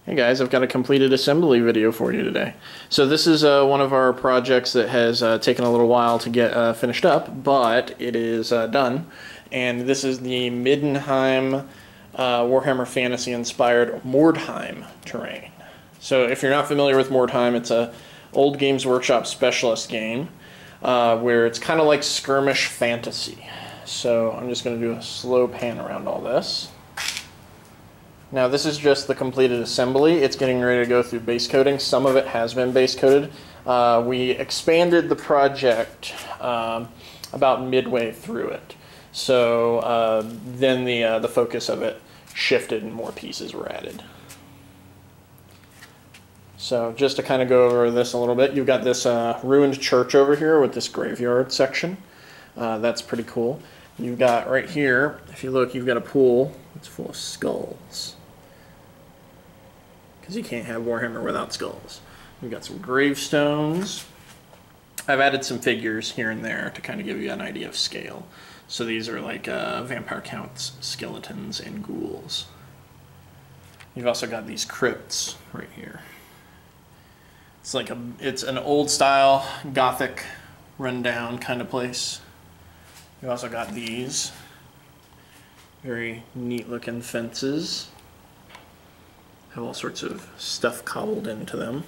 Hey guys, I've got a completed assembly video for you today. So this is one of our projects that has taken a little while to get finished up, but it is done. And this is the Middeinheim Warhammer Fantasy inspired Middeinheim terrain. So if you're not familiar with Middeinheim, it's a old Games Workshop specialist game where it's kind of like skirmish fantasy. So I'm just going to do a slow pan around all this. Now this is just the completed assembly. It's getting ready to go through base coating. Some of it has been base coated. We expanded the project about midway through it. So then the focus of it shifted and more pieces were added. So just to kind of go over this a little bit, you've got this ruined church over here with this graveyard section. That's pretty cool. You've got right here, if you look, you've got a pool that's full of skulls. Because you can't have Warhammer without skulls. We've got some gravestones. I've added some figures here and there to kind of give you an idea of scale. So these are like vampire counts, skeletons, and ghouls. You've also got these crypts right here. It's like it's an old style Gothic rundown kind of place. You've also got these very neat looking fences. Have all sorts of stuff cobbled into them.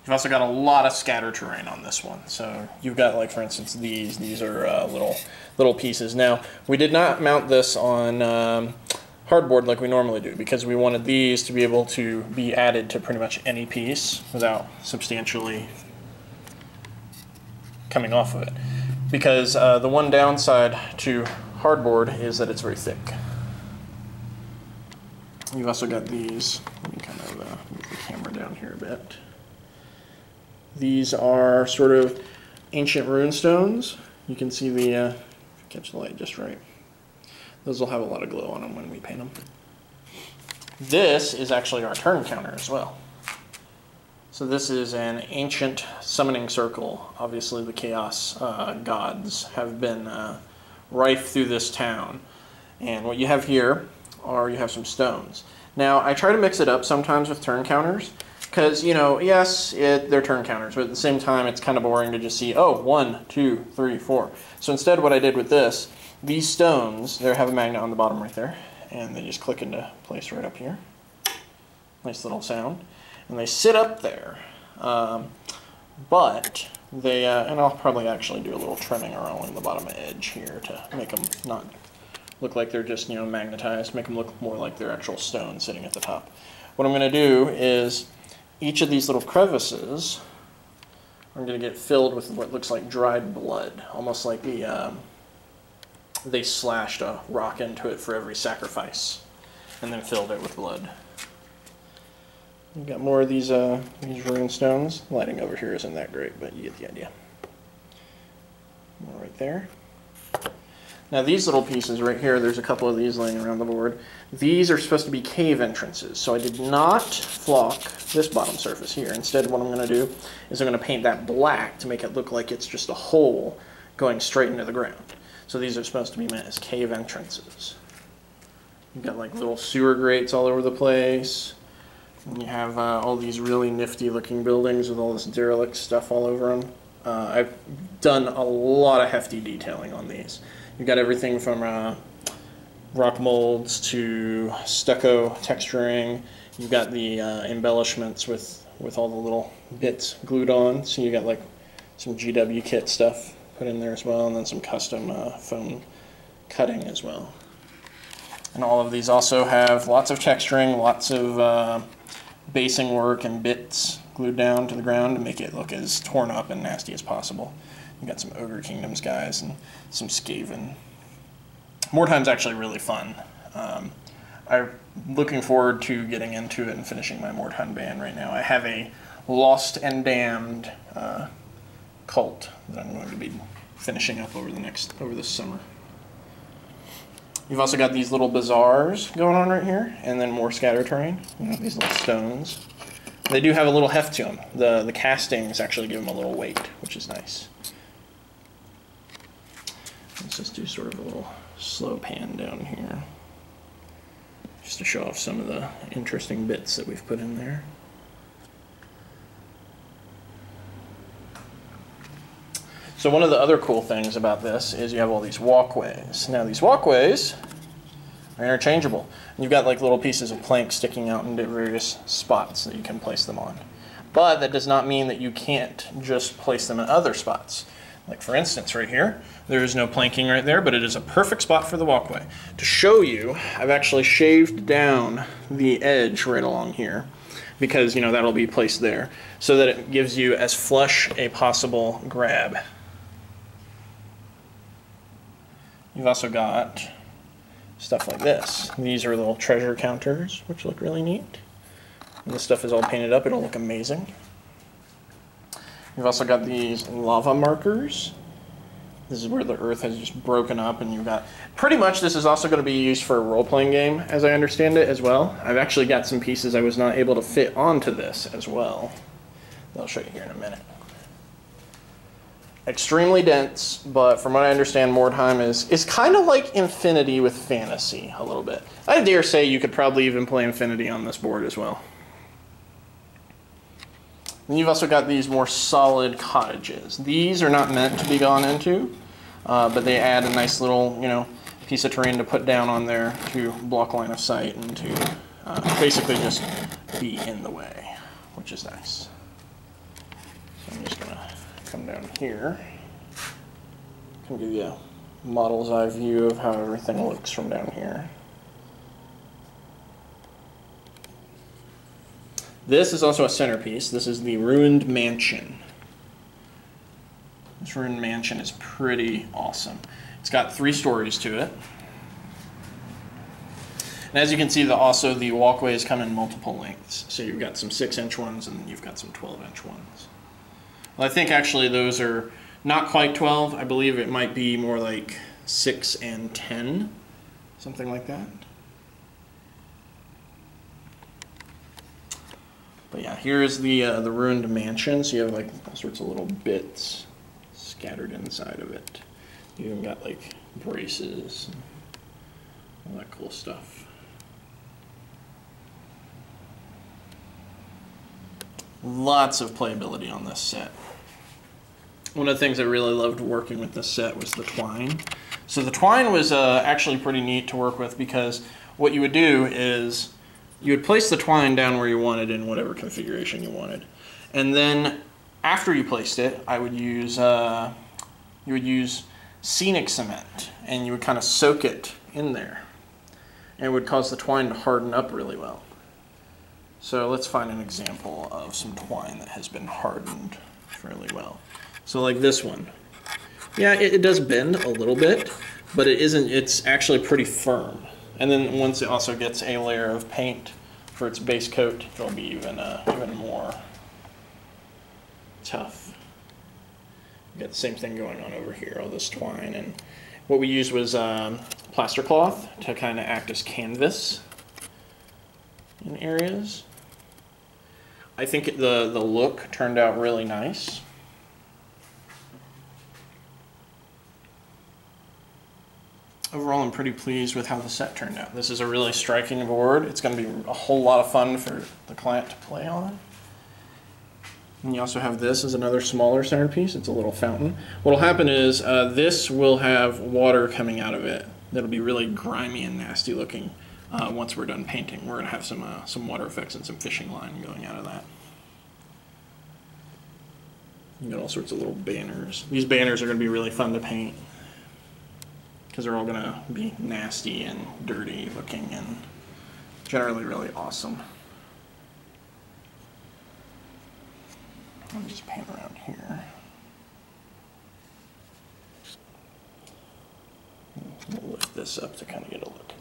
You've also got a lot of scatter terrain on this one. So you've got, like, for instance, these are little pieces. Now, we did not mount this on hardboard like we normally do because we wanted these to be able to be added to pretty much any piece without substantially coming off of it. Because the one downside to hardboard is that it's very thick. You've also got these. Let me kind of move the camera down here a bit. These are sort of ancient rune stones. You can see the, if you catch the light just right. Those will have a lot of glow on them when we paint them. This is actually our turn counter as well. So this is an ancient summoning circle. Obviously the chaos gods have been rife through this town. And what you have here are you have some stones. Now I try to mix it up sometimes with turn counters because, you know, yes, they're turn counters, but at the same time it's kind of boring to just see, oh, 1, 2, 3, 4. So instead what I did with this, these stones, they have a magnet on the bottom right there, and they just click into place right up here. Nice little sound. And they sit up there, but they, and I'll probably actually do a little trimming around the bottom edge here to make them not look like they're just, you know, magnetized, make them look more like they're actual stone sitting at the top. What I'm going to do is each of these little crevices, I'm going to get filled with what looks like dried blood, almost like they slashed a rock into it for every sacrifice and then filled it with blood. You've got more of these rune stones. Lighting over here isn't that great, but you get the idea. More right there. Now these little pieces right here, there's a couple of these laying around the board. These are supposed to be cave entrances, so I did not flock this bottom surface here. Instead, what I'm going to do is I'm going to paint that black to make it look like it's just a hole going straight into the ground. So these are supposed to be meant as cave entrances. You've got like little sewer grates all over the place. And you have all these really nifty looking buildings with all this derelict stuff all over them. I've done a lot of hefty detailing on these. You've got everything from rock molds to stucco texturing. You've got the embellishments with all the little bits glued on. So you got like some GW kit stuff put in there as well, and then some custom foam cutting as well. And all of these also have lots of texturing, lots of basing work and bits glued down to the ground to make it look as torn up and nasty as possible. You got some Ogre Kingdoms guys and some Skaven. Mordheim's actually really fun. I'm looking forward to getting into it and finishing my Mordheim band right now. I have a Lost and Damned cult that I'm going to be finishing up over this summer. You've also got these little bazaars going on right here, and then more scatter terrain. You know, these little stones. They do have a little heft to them. The castings actually give them a little weight, which is nice. Let's just do sort of a little slow pan down here, just to show off some of the interesting bits that we've put in there. So one of the other cool things about this is you have all these walkways. Now these walkways are interchangeable. You've got like little pieces of plank sticking out into various spots that you can place them on. But that does not mean that you can't just place them in other spots. Like for instance right here, there is no planking right there, but it is a perfect spot for the walkway. To show you, I've actually shaved down the edge right along here, because that'll be placed there, so that it gives you as flush a possible grab. You've also got stuff like this. These are little treasure counters, which look really neat. When this stuff is all painted up, it'll look amazing. You've also got these lava markers. This is where the earth has just broken up, and you've got... Pretty much this is also going to be used for a role-playing game, as I understand it, as well. I've actually got some pieces I was not able to fit onto this as well. I'll show you here in a minute. Extremely dense, but from what I understand, Middeinheim is kind of like Infinity with fantasy, a little bit. I dare say you could probably even play Infinity on this board as well. And you've also got these more solid cottages. These are not meant to be gone into, but they add a nice little, piece of terrain to put down on there to block line of sight and to basically just be in the way, which is nice. So I'm just going to come down here. Can give you a model's eye view of how everything looks from down here. This is also a centerpiece. This is the ruined mansion. This ruined mansion is pretty awesome. It's got 3 stories to it. And as you can see, also the walkways come in multiple lengths. So you've got some 6-inch ones and you've got some 12-inch ones. Well, I think actually those are not quite 12. I believe it might be more like 6 and 10, something like that. But yeah, here's the ruined mansion. So you have like all sorts of little bits scattered inside of it. You even got like braces and all that cool stuff. Lots of playability on this set. One of the things I really loved working with this set was the twine. So the twine was actually pretty neat to work with, because what you would do is you would place the twine down where you wanted in whatever configuration you wanted. And then after you placed it, you would use scenic cement, and you would kind of soak it in there. And it would cause the twine to harden up really well. So let's find an example of some twine that has been hardened fairly well. So like this one. Yeah, it does bend a little bit, but it's actually pretty firm. And then once it also gets a layer of paint for its base coat, it'll be even more tough. You got the same thing going on over here, all this twine. And what we used was plaster cloth to kind of act as canvas in areas. I think the look turned out really nice. Overall, I'm pretty pleased with how the set turned out. This is a really striking board. It's going to be a whole lot of fun for the client to play on. And you also have this as another smaller centerpiece. It's a little fountain. What will happen is this will have water coming out of it that'll be really grimy and nasty looking once we're done painting. We're going to have some water effects and some fishing line going out of that. You got all sorts of little banners. These banners are going to be really fun to paint, because they're all going to be nasty and dirty looking and generally really awesome. Let me just paint around here. We'll lift this up to kind of get a look.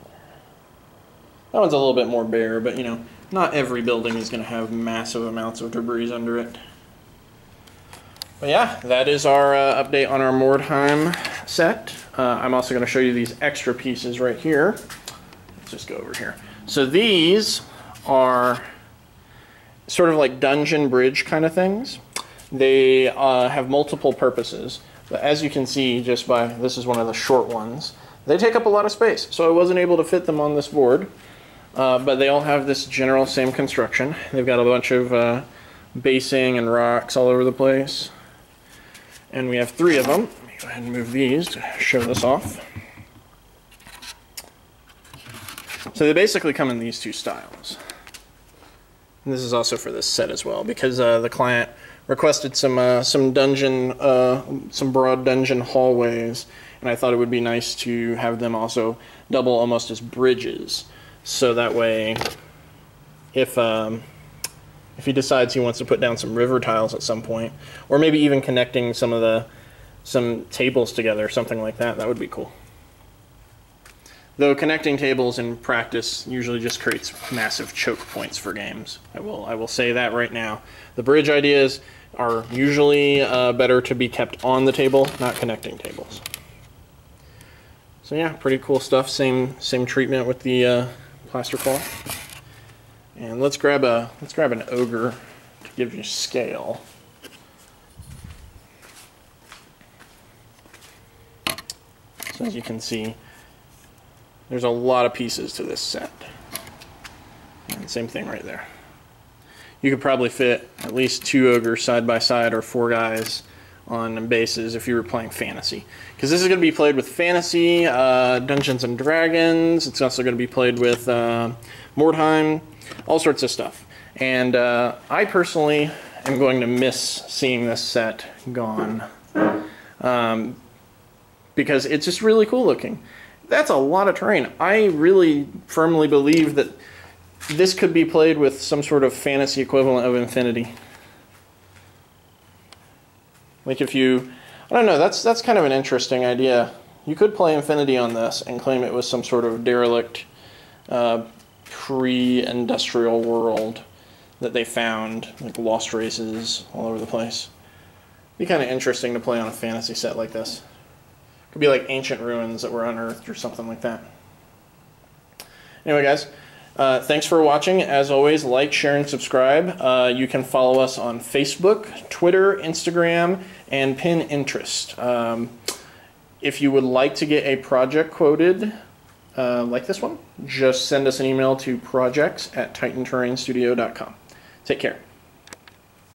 That one's a little bit more bare, but not every building is going to have massive amounts of debris under it. But yeah, that is our update on our Middeinheim set. I'm also going to show you these extra pieces right here. Let's just go over here. So these are sort of like dungeon bridge kind of things. They have multiple purposes. But as you can see, just by, this is one of the short ones, they take up a lot of space. So I wasn't able to fit them on this board, but they all have this general same construction. They've got a bunch of basing and rocks all over the place. And we have 3 of them. Let me go ahead and move these to show this off. So they basically come in these 2 styles. And this is also for this set as well, because the client requested some dungeon, some broad dungeon hallways, and I thought it would be nice to have them also double almost as bridges, so that way, if he decides he wants to put down some river tiles at some point, or maybe even connecting some tables together, something like that, that would be cool. Though connecting tables in practice usually just creates massive choke points for games. I will say that right now. The bridge ideas are usually better to be kept on the table, not connecting tables. So yeah, pretty cool stuff. Same treatment with the plaster cloth. And let's grab an ogre to give you scale. So as you can see, there's a lot of pieces to this set. And same thing right there. You could probably fit at least 2 ogres side by side, or 4 guys on bases if you were playing fantasy. Because this is going to be played with fantasy, Dungeons and Dragons. It's also going to be played with Middeinheim, all sorts of stuff. And I personally am going to miss seeing this set gone. Because it's just really cool looking. That's a lot of terrain. I really firmly believe that this could be played with some sort of fantasy equivalent of Infinity. Like if you, I don't know, that's kind of an interesting idea. You could play Infinity on this and claim it was some sort of derelict pre-industrial world that they found, like lost races all over the place. It'd be kind of interesting to play on a fantasy set like this. Could be like ancient ruins that were unearthed or something like that. Anyway, guys, thanks for watching. As always, like, share, and subscribe. You can follow us on Facebook, Twitter, Instagram, and Pinterest. If you would like to get a project quoted like this one, just send us an email to projects@titanterrainstudio.com. Take care.